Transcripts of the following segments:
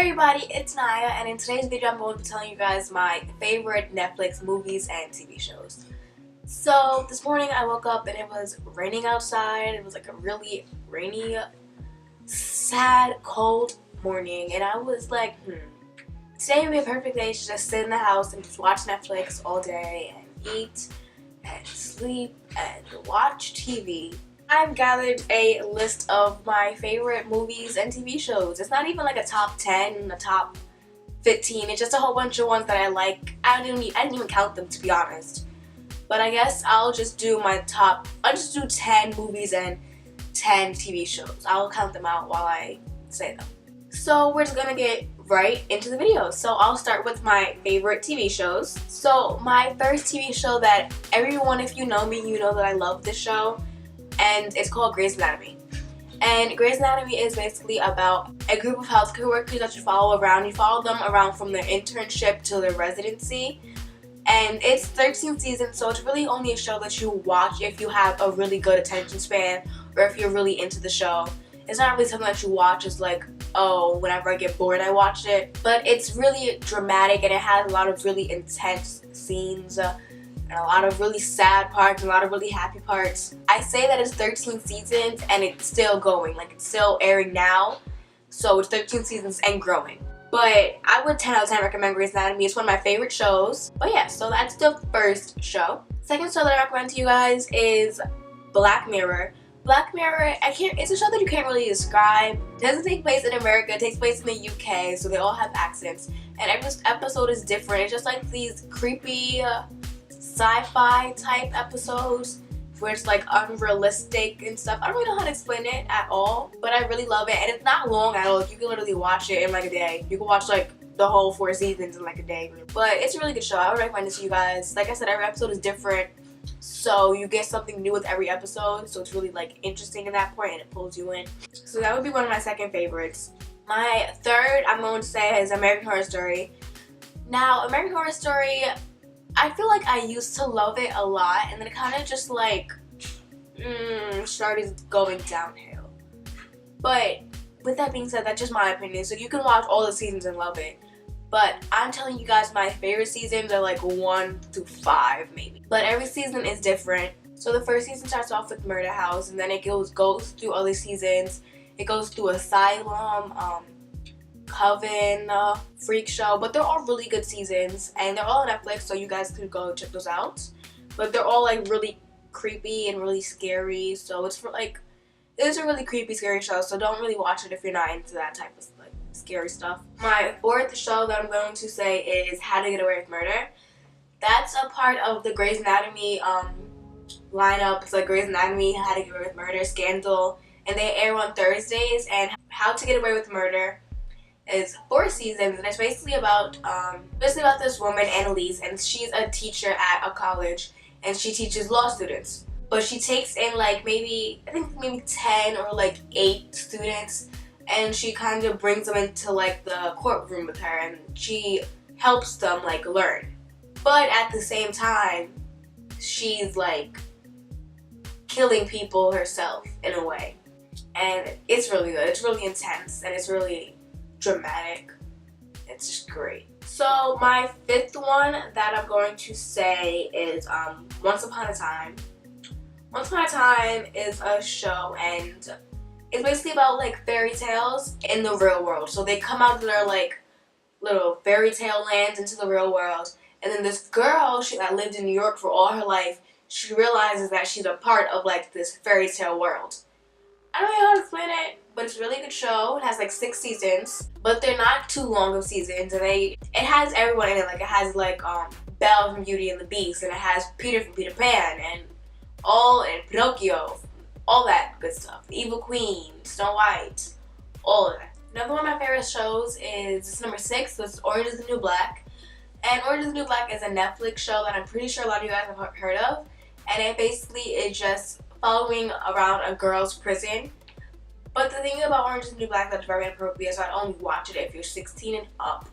everybody, it's Naya, and in today's video I'm going to be telling you guys my favorite Netflix movies and TV shows. So this morning I woke up and it was raining outside. It was like a really rainy, sad, cold morning, and I was like, today would be a perfect day to just sit in the house and just watch Netflix all day and eat and sleep and watch TV. I've gathered a list of my favorite movies and TV shows. It's not even like a top 10, a top 15. It's just a whole bunch of ones that I like. I didn't even count them, to be honest. But I guess I'll just do I'll just do 10 movies and 10 TV shows. I'll count them out while I say them. So we're just gonna get right into the video. So I'll start with my favorite TV shows. So my first TV show that everyone, if you know me, you know that I love this show. And it's called Grey's Anatomy. And Grey's Anatomy is basically about a group of healthcare workers that you follow around. You follow them around from their internship to their residency. And it's 13 seasons, so it's really only a show that you watch if you have a really good attention span or if you're really into the show. It's not really something that you watch as like, oh, whenever I get bored I watch it. But it's really dramatic and it has a lot of really intense scenes. And a lot of really sad parts and a lot of really happy parts. I say that it's 13 seasons and it's still going, like it's still airing now. So it's 13 seasons and growing. But I would 10 out of 10 recommend Grey's Anatomy. It's one of my favorite shows. But yeah, so that's the first show. Second show that I recommend to you guys is Black Mirror. Black Mirror, it's a show that you can't really describe. It doesn't take place in America, it takes place in the UK, so they all have accents. And every episode is different. It's just like these creepy sci-fi type episodes where it's like unrealistic and stuff. I don't really know how to explain it at all, but I really love it, and it's not long at all. You can literally watch it in like a day. You can watch like the whole 4 seasons in like a day. But it's a really good show. I would recommend it to you guys. Like I said, every episode is different, so you get something new with every episode, so it's really like interesting in that point and it pulls you in. So that would be one of my second favorites. My third, I'm going to say, is American Horror Story. Now, American Horror Story, I feel like I used to love it a lot, and then it kind of just like started going downhill. But with that being said, that's just my opinion. So you can watch all the seasons and love it. But I'm telling you guys, my favorite seasons are like 1 to 5 maybe. But every season is different. So the first season starts off with Murder House, and then it goes through other seasons. It goes through Asylum, Coven, Freak Show, but they're all really good seasons, and they're all on Netflix, so you guys could go check those out. But they're all like really creepy and really scary, so it's a really creepy, scary show, so don't really watch it if you're not into that type of like scary stuff. My fourth show that I'm going to say is How to Get Away with Murder. That's a part of the Grey's Anatomy lineup. It's like Grey's Anatomy, How to Get Away with Murder, Scandal, and they air on Thursdays. And How to Get Away with Murder is 4 seasons, and it's basically about this woman, Annalise, and she's a teacher at a college, and she teaches law students. But she takes in like maybe 10 or like 8 students, and she kind of brings them into like the courtroom with her, and she helps them like learn. But at the same time, she's like killing people herself in a way, and it's really good. It's really intense, and it's really dramatic. It's just great. So my fifth one that I'm going to say is Once Upon a Time. Once Upon a Time is a show, and it's basically about like fairy tales in the real world. So they come out of their like little fairy tale lands into the real world, and then this girl that lived in New York for all her life, she realizes that she's a part of like this fairy tale world. I don't know how to explain it, but it's a really good show. It has like 6 seasons, but they're not too long of seasons, and it has everyone in it. Like it has like Belle from Beauty and the Beast, and it has Peter from Peter Pan, and Pinocchio, all that good stuff. The Evil Queen, Snow White, all of that. Another one of my favorite shows is number 6. So it's Orange is the New Black, and Orange is the New Black is a Netflix show that I'm pretty sure a lot of you guys have heard of, and it basically is just following around a girl's prison. But the thing about Orange is the New Black that's very inappropriate, so I'd only watch it if you're 16 and up.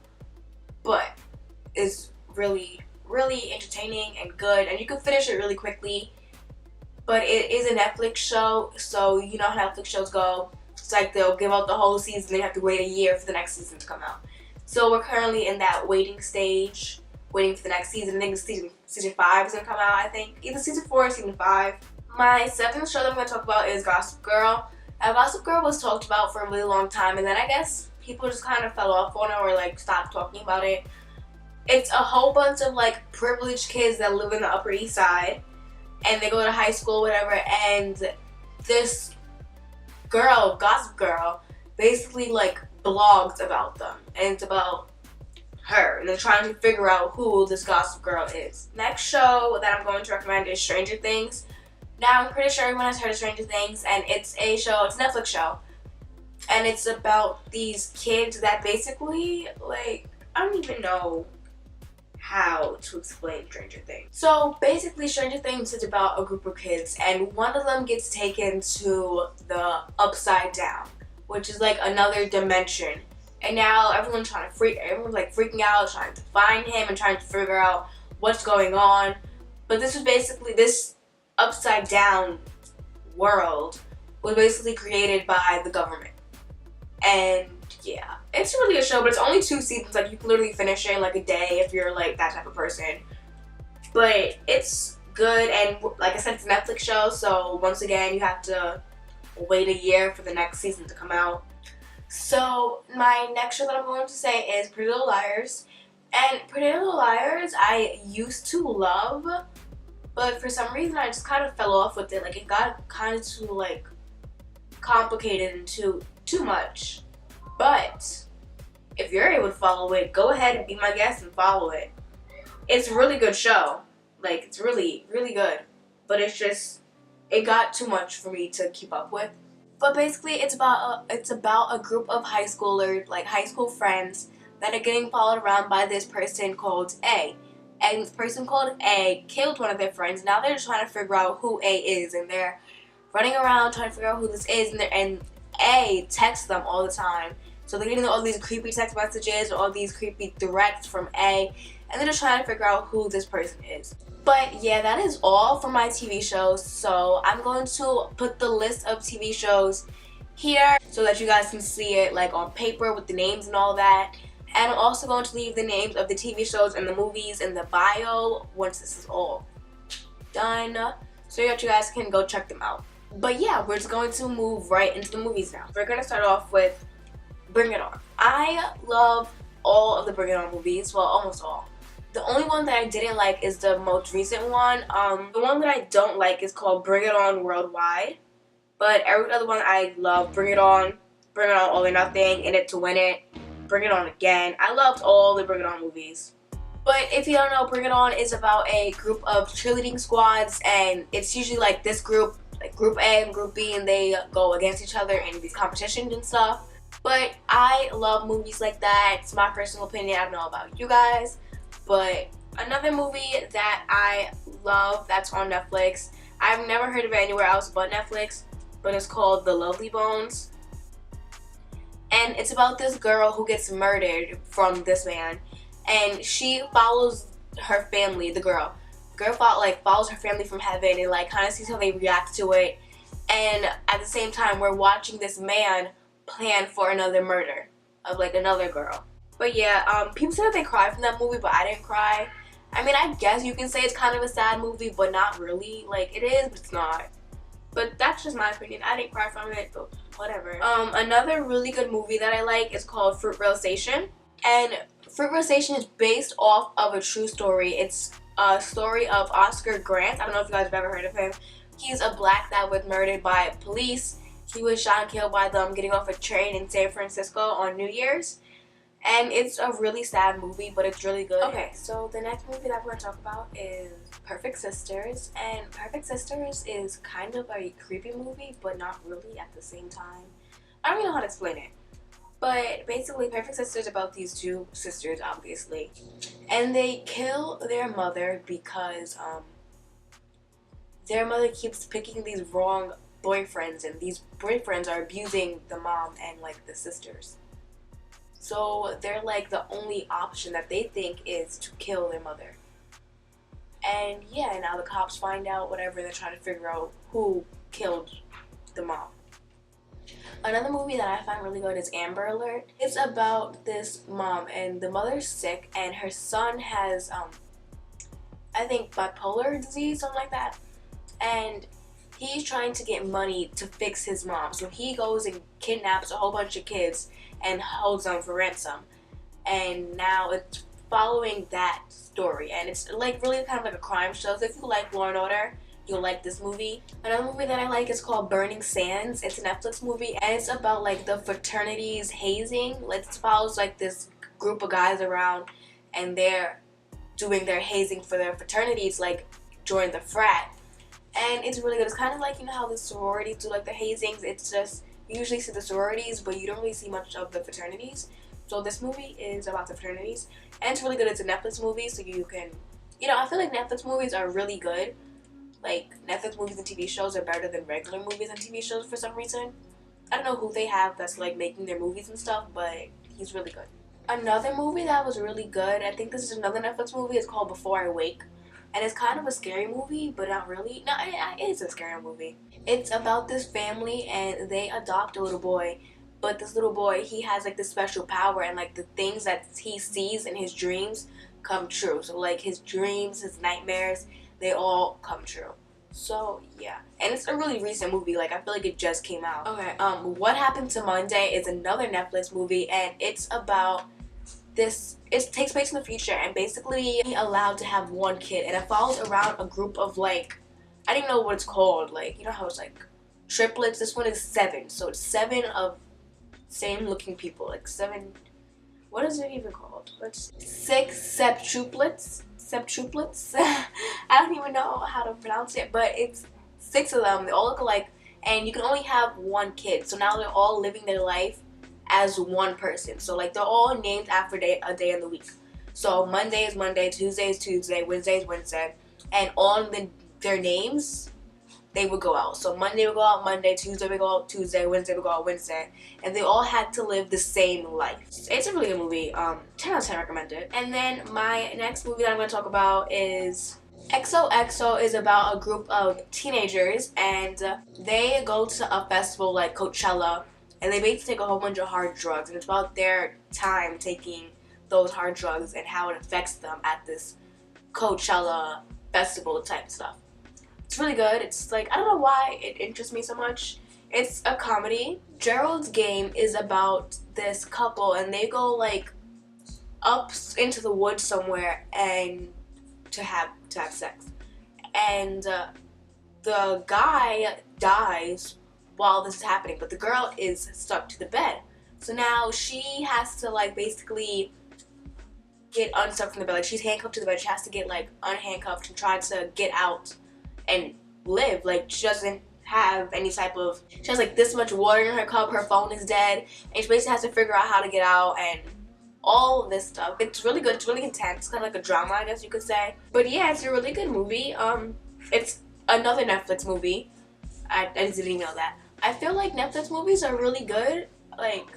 But it's really, really entertaining and good, and you can finish it really quickly. But it is a Netflix show, so you know how Netflix shows go. It's like they'll give out the whole season, then you have to wait a year for the next season to come out. So we're currently in that waiting stage, waiting for the next season. I think season 5 is gonna come out, I think. Either season 4 or season 5. My 7th show that I'm gonna talk about is Gossip Girl. Now, Gossip Girl was talked about for a really long time, and then I guess people just kind of fell off on it or like stopped talking about it. It's a whole bunch of like privileged kids that live in the Upper East Side, and they go to high school, whatever, and this girl, Gossip Girl, basically like blogs about them, and it's about her, and they're trying to figure out who this Gossip Girl is. Next show that I'm going to recommend is Stranger Things. Now, I'm pretty sure everyone has heard of Stranger Things, and it's a Netflix show, and it's about these kids that basically, like, I don't even know how to explain Stranger Things. So basically, Stranger Things is about a group of kids, and one of them gets taken to the Upside Down, which is like another dimension. And now everyone's like freaking out, trying to find him and trying to figure out what's going on. But this was basically, this Upside Down world was basically created by the government. And yeah, it's really a show, but it's only 2 seasons. Like, you can literally finish it in like a day if you're like that type of person. But it's good, and like I said, it's a Netflix show, so once again, you have to wait a year for the next season to come out. So my next show that I'm going to say is Pretty Little Liars. And Pretty Little Liars I used to love, but for some reason I just kind of fell off with it. Like, it got kind of too like complicated and too much. But if you're able to follow it, go ahead and be my guest and follow it. It's a really good show. Like, it's really, really good. But it's just, it got too much for me to keep up with. But basically, it's about a group of high schoolers, like high school friends, that are getting followed around by this person called A. And this person called A killed one of their friends. Now they're just trying to figure out who A is, and they're running around trying to figure out who this is. And A texts them all the time. So they're getting all these creepy text messages, all these creepy threats from A, and they're just trying to figure out who this person is. But yeah, that is all for my TV shows. So I'm going to put the list of TV shows here so that you guys can see it like on paper with the names and all that. And I'm also going to leave the names of the TV shows and the movies in the bio once this is all done, so that you guys can go check them out. But yeah, we're just going to move right into the movies now. We're going to start off with Bring It On. I love all of the Bring It On movies, well, almost all. The only one that I didn't like is the most recent one. The one that I don't like is called Bring It On Worldwide. But every other one I love. Bring It On All or Nothing, In It to Win It, Bring It On Again. I loved all the Bring It On movies. But if you don't know, Bring It On is about a group of cheerleading squads, and it's usually like this group, like Group A and Group B, and they go against each other in these competitions and stuff. But I love movies like that. It's my personal opinion. I don't know about you guys. But another movie that I love that's on Netflix, I've never heard of it anywhere else but Netflix, but it's called The Lovely Bones. And it's about this girl who gets murdered from this man, and she follows her family, the girl follows her family from heaven and like kind of sees how they react to it. And at the same time, we're watching this man plan for another murder of like another girl. But yeah, people say that they cried from that movie, but I didn't cry. I mean, I guess you can say it's kind of a sad movie, but not really. Like, it is, but it's not. But that's just my opinion. I didn't cry from it, but whatever. Another really good movie that I like is called Fruitvale Station. And Fruitvale Station is based off of a true story. It's a story of Oscar Grant. I don't know if you guys have ever heard of him. He's a black that was murdered by police. He was shot and killed by them getting off a train in San Francisco on New Year's. And it's a really sad movie, but it's really good. Okay, so the next movie that we're going to talk about is Perfect Sisters. And Perfect Sisters is kind of a creepy movie, but not really at the same time. I don't even know how to explain it. But basically, Perfect Sisters is about these 2 sisters, obviously. And they kill their mother because their mother keeps picking these wrong boyfriends. And these boyfriends are abusing the mom and, like, the sisters. So they're like the only option that they think is to kill their mother. And yeah, now the cops find out, whatever, they're trying to figure out who killed the mom. Another movie that I find really good is Amber Alert. It's about this mom and the mother's sick and her son has I think bipolar disease, something like that. And he's trying to get money to fix his mom. So he goes and kidnaps a whole bunch of kids and holds them for ransom. And now it's following that story. And it's like really kind of like a crime show. So if you like Law and Order, you'll like this movie. Another movie that I like is called Burning Sands. It's a Netflix movie and it's about like the fraternities hazing. Like it follows like this group of guys around and they're doing their hazing for their fraternities like during the frat. And it's really good. It's kind of like, you know how the sororities do like the hazings. It's just, you usually see the sororities, but you don't really see much of the fraternities. So this movie is about the fraternities. And it's really good. It's a Netflix movie, so you can, you know, I feel like Netflix movies are really good. Like, Netflix movies and TV shows are better than regular movies and TV shows for some reason. I don't know who they have that's, like, making their movies and stuff, but he's really good. Another movie that was really good, I think this is another Netflix movie, it's called Before I Wake. And it's kind of a scary movie, but not really. No, it is a scary movie. It's about this family and they adopt a little boy. But this little boy, he has like this special power and like the things that he sees in his dreams come true. So like his dreams, his nightmares, they all come true. So yeah. And it's a really recent movie. Like I feel like it just came out. Okay. What Happened to Monday is another Netflix movie and it's about this, it takes place in the future and basically he's allowed to have one kid and it follows around a group of like, I don't even know what it's called, like, you know how it's like triplets. This one is 7, so it's 7 of same looking people, like 7, what is it even called? Let's 6 septuplets. I don't even know how to pronounce it, but it's 6 of them. They all look alike and you can only have one kid, so now they're all living their life as one person. So like they're all named after a day in the week. So Monday is Monday, Tuesday is Tuesday, Wednesday is Wednesday, and on their names they would go out. So Monday would go out Monday, Tuesday would go out Tuesday, Wednesday would go out Wednesday, and they all had to live the same life. It's a really good movie. 10 out of 10 recommend it. And then my next movie that I'm going to talk about is XOXO. Is about a group of teenagers and they go to a festival like Coachella. And they basically take a whole bunch of hard drugs. And it's about their time taking those hard drugs and how it affects them at this Coachella festival type stuff. It's really good. It's like, I don't know why it interests me so much. It's a comedy. Gerald's Game is about this couple and they go like up into the woods somewhere and to have sex. And the guy dies while this is happening, but the girl is stuck to the bed. So now she has to like basically get unstuck from the bed. Like she's handcuffed to the bed. She has to get like unhandcuffed and try to get out and live. Like she doesn't have any type of, she has like this much water in her cup, her phone is dead, and she basically has to figure out how to get out and all of this stuff. It's really good. It's really intense. It's kind of like a drama, I guess you could say. But yeah, it's a really good movie. It's another Netflix movie. I didn't even know that. I feel like Netflix movies are really good. Like,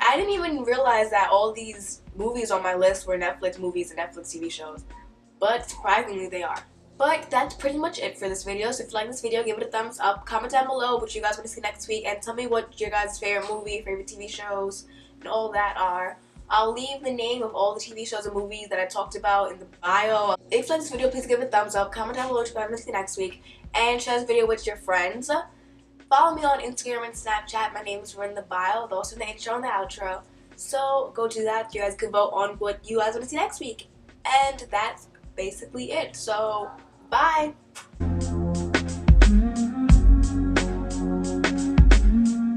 I didn't even realize that all these movies on my list were Netflix movies and Netflix TV shows. But surprisingly, they are. But that's pretty much it for this video. So if you like this video, give it a thumbs up. Comment down below what you guys want to see next week. And tell me what your guys' favorite movie, favorite TV shows, and all that are. I'll leave the name of all the TV shows and movies that I talked about in the bio. If you like this video, please give it a thumbs up. Comment down below what you guys want to see next week. And share this video with your friends. Follow me on Instagram and Snapchat. My name is in the bio. Those are the intro and the outro. So go do that. You guys can vote on what you guys want to see next week. And that's basically it. So bye.